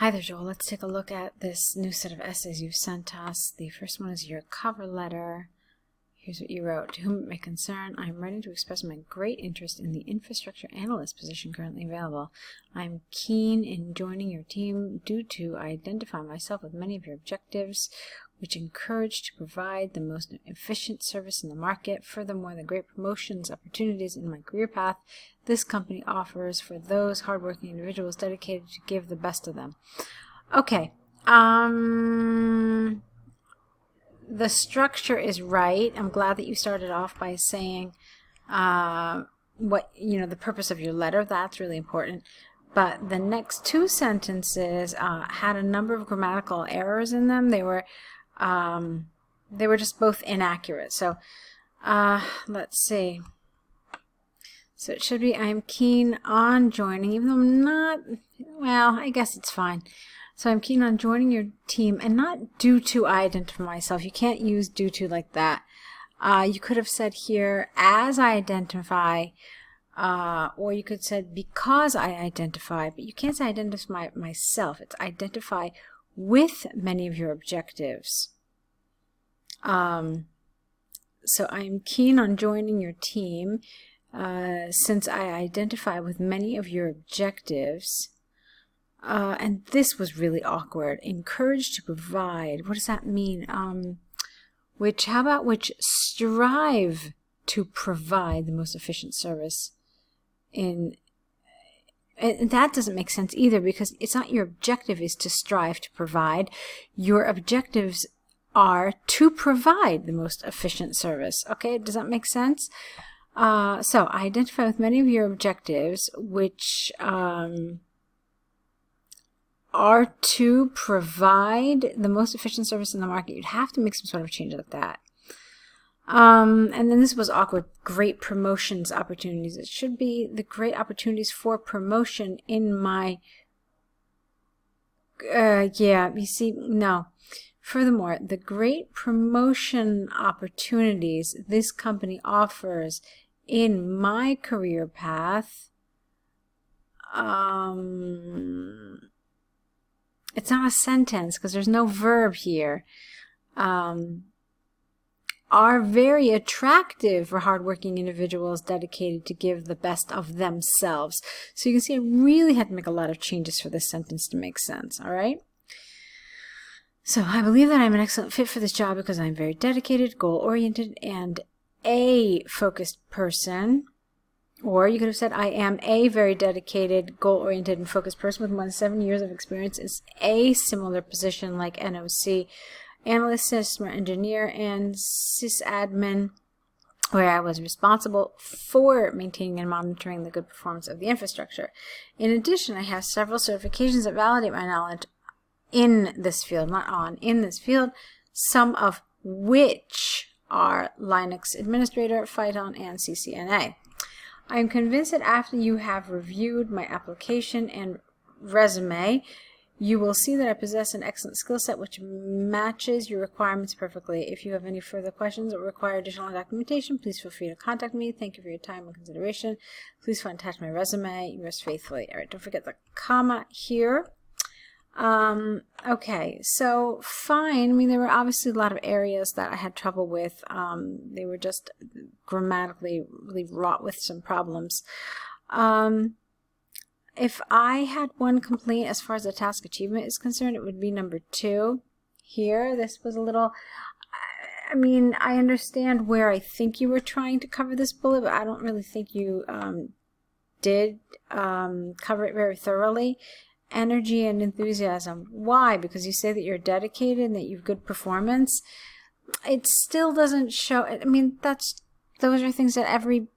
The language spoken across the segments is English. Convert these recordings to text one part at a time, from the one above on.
Hi there, Joel. Let's take a look at this new set of essays you've sent us. The first one is your cover letter. Here's what you wrote. To whom it may concern, I am writing to express my great interest in the infrastructure analyst position currently available. I am keen in joining your team due to I identify myself with many of your objectives, which encourage to provide the most efficient service in the market. Furthermore, the great promotions opportunities in my career path this company offers for those hardworking individuals dedicated to give the best of them. Okay. The structure is right. I'm glad that you started off by saying the purpose of your letter. That's really important. But the next two sentences had a number of grammatical errors in them. They were just both inaccurate. So let's see. So it should be, I am keen on joining, even though I'm not, well, I guess it's fine. So I'm keen on joining your team, and not due to I identify myself. You can't use due to like that. You could have said here, as I identify, or you could have said because I identify, but you can't say identify myself. It's identify with many of your objectives. So I'm keen on joining your team since I identify with many of your objectives. And this was really awkward. Encourage to provide. What does that mean? How about which strive to provide the most efficient service and that doesn't make sense either, because it's not your objective is to strive to provide. Your objectives are to provide the most efficient service. Okay, does that make sense? So I identify with many of your objectives, which are to provide the most efficient service in the market. You'd have to make some sort of change like that. And then this was awkward. Great promotions opportunities. It should be the great opportunities for promotion in my, you see, no. Furthermore, the great promotion opportunities this company offers in my career path, it's not a sentence because there's no verb here, are very attractive for hardworking individuals dedicated to give the best of themselves. So you can see I really had to make a lot of changes for this sentence to make sense, all right? So I believe that I'm an excellent fit for this job because I'm very dedicated, goal-oriented, and a focused person. Or you could have said, I am a very dedicated, goal-oriented, and focused person with more than 7 years of experience in a similar position like NOC, analyst, system engineer, and sysadmin, where I was responsible for maintaining and monitoring the good performance of the infrastructure. In addition, I have several certifications that validate my knowledge in this field, in this field, some of which are Linux Administrator, Python, and CCNA. I am convinced that after you have reviewed my application and resume, you will see that I possess an excellent skill set which matches your requirements perfectly. If you have any further questions or require additional documentation, please feel free to contact me. Thank you for your time and consideration. Please find attached my resume. Yours faithfully. All right, don't forget the comma here. Okay, so fine. I mean, there were obviously a lot of areas that I had trouble with. They were just grammatically really wrought with some problems. If I had one complaint as far as the task achievement is concerned, it would be number 2 here. This was a little, I mean, I understand where I think you were trying to cover this bullet, but I don't really think you did cover it very thoroughly. Energy and enthusiasm. Why? Because you say that you're dedicated and that you have good performance. It still doesn't show. I mean, those are things that every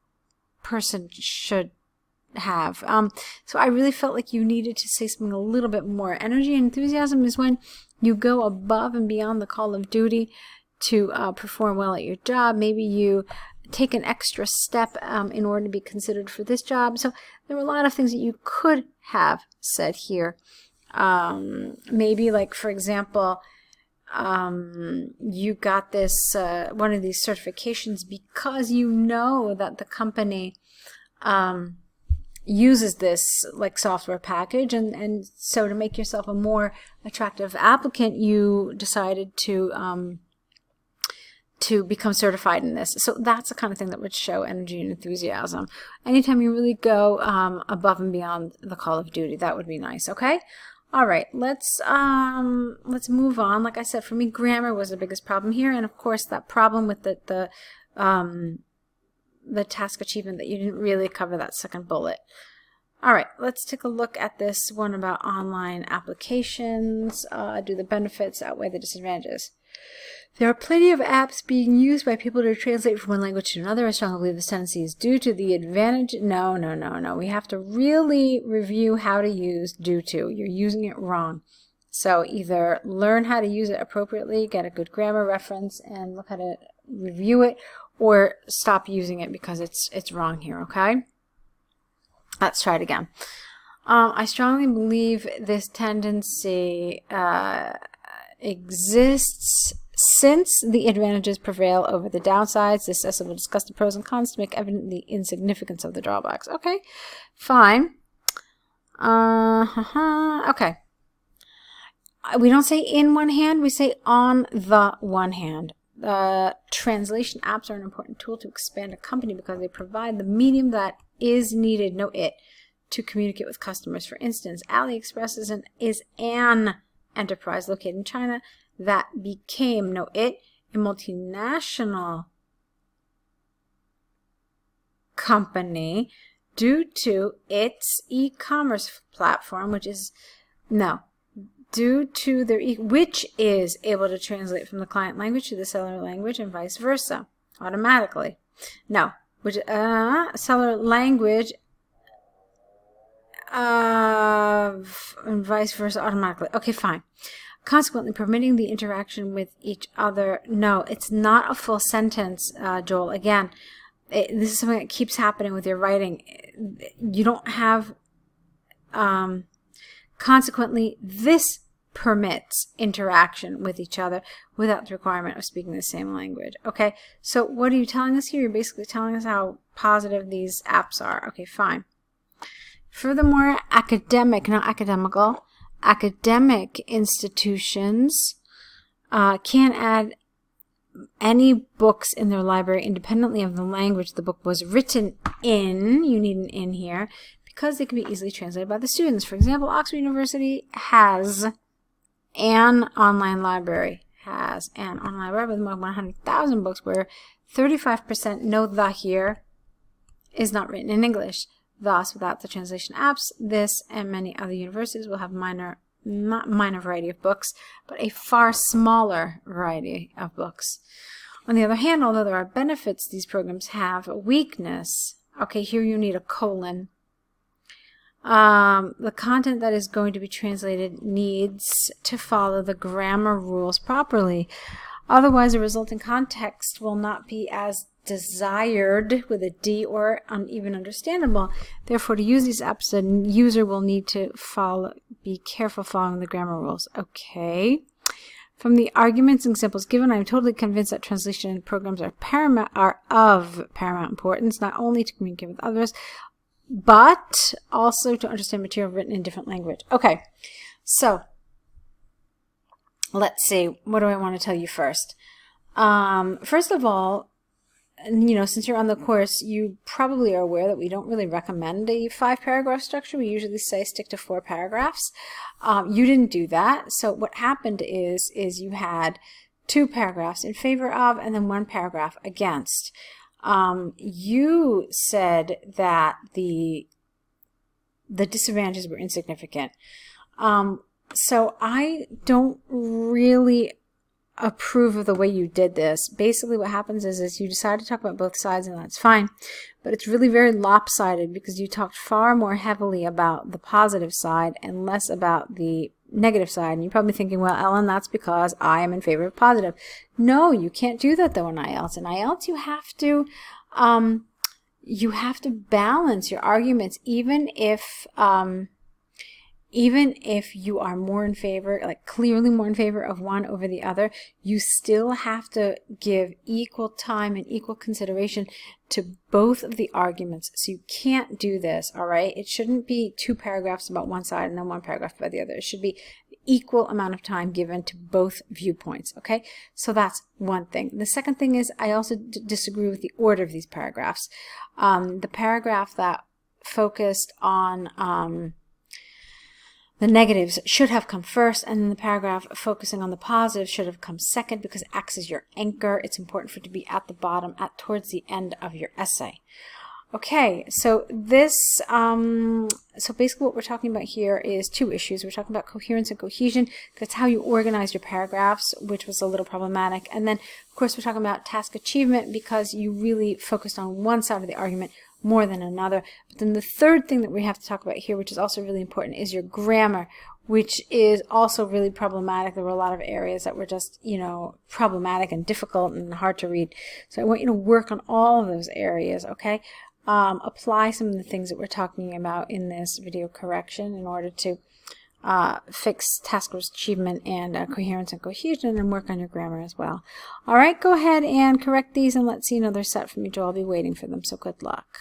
person should have. So I really felt like you needed to say something a little bit more. Energy and enthusiasm is when you go above and beyond the call of duty to perform well at your job. Maybe you take an extra step in order to be considered for this job. So there were a lot of things that you could have said here. Maybe, like, for example, you got this one of these certifications because you know that the company uses this like software package, and so to make yourself a more attractive applicant, you decided to become certified in this. So that's the kind of thing that would show energy and enthusiasm. Anytime you really go above and beyond the call of duty, that would be nice. Okay. All right, let's move on. Like I said, for me, grammar was the biggest problem here, and of course that problem with the task achievement, that you didn't really cover that second bullet. All right, let's take a look at this one about online applications. Do the benefits outweigh the disadvantages? There are plenty of apps being used by people to translate from one language to another. I strongly believe this tendency is due to the advantage. No. We have to really review how to use due to. You're using it wrong. So either learn how to use it appropriately, get a good grammar reference, and look how to review it, or stop using it because it's wrong here, okay? Let's try it again. I strongly believe this tendency exists since the advantages prevail over the downsides. This essay will discuss the pros and cons to make evident the insignificance of the drawbacks. Okay, fine. Okay. We don't say in one hand, we say on the one hand. Translation apps are an important tool to expand a company because they provide the medium that is needed, no it, to communicate with customers. For instance, AliExpress is an enterprise located in China that became, no it, a multinational company due to its e-commerce platform, which is able to translate from the client language to the seller language and vice versa automatically. Seller language and vice versa automatically. Okay, fine. Consequently, permitting the interaction with each other. No, it's not a full sentence, Joel. Again, this is something that keeps happening with your writing. You don't have, consequently, this permits interaction with each other without the requirement of speaking the same language. Okay, so what are you telling us here? You're basically telling us how positive these apps are. Okay, fine. Furthermore, academic, not academical, academic institutions can add any books in their library independently of the language the book was written in. You need an in here because they can be easily translated by the students. For example, Oxford University has an online library. With more than 100,000 books, where 35% know the here is not written in English. Thus, without the translation apps, this and many other universities will have not minor variety of books, but a far smaller variety of books. On the other hand, although there are benefits, these programs have a weakness. Okay, here you need a colon. The content that is going to be translated needs to follow the grammar rules properly. Otherwise, the resulting context will not be as desired with a D or uneven understandable. Therefore, to use these apps, the user will need to be careful following the grammar rules. Okay. From the arguments and examples given, I am totally convinced that translation programs are of paramount importance, not only to communicate with others, but also to understand material written in different language. Okay, so let's see. What do I want to tell you first? First of all, since you're on the course, you probably are aware that we don't really recommend a 5-paragraph structure. We usually say stick to 4 paragraphs. You didn't do that. So what happened is you had 2 paragraphs in favor of and then 1 paragraph against. You said that the disadvantages were insignificant. So I don't really approve of the way you did this. Basically what happens is you decide to talk about both sides, and that's fine, but it's really very lopsided because you talked far more heavily about the positive side and less about the negative side. And you're probably thinking, well, Ellen, that's because I am in favor of positive. No, you can't do that though in IELTS. In IELTS you have to balance your arguments, even if even if you are more in favor, like clearly more in favor of one over the other, you still have to give equal time and equal consideration to both of the arguments. So you can't do this, all right? It shouldn't be 2 paragraphs about one side and then 1 paragraph about the other. It should be equal amount of time given to both viewpoints, okay? So that's one thing. The second thing is I also disagree with the order of these paragraphs. The paragraph that focused on the negatives should have come first, and then the paragraph focusing on the positives should have come second because it acts as your anchor. It's important for it to be at the bottom, towards the end of your essay. Okay, so this, so basically what we're talking about here is 2 issues. We're talking about coherence and cohesion. That's how you organize your paragraphs, which was a little problematic. And then, of course, we're talking about task achievement because you really focused on one side of the argument more than another. But then the third thing that we have to talk about here, which is also really important, is your grammar, which is also really problematic. There were a lot of areas that were just, you know, problematic and difficult and hard to read. So I want you to work on all of those areas, okay? Apply some of the things that we're talking about in this video correction in order to fix task achievement and coherence and cohesion, and work on your grammar as well. All right, go ahead and correct these and let's see another set from you, Joe. I'll be waiting for them, so good luck.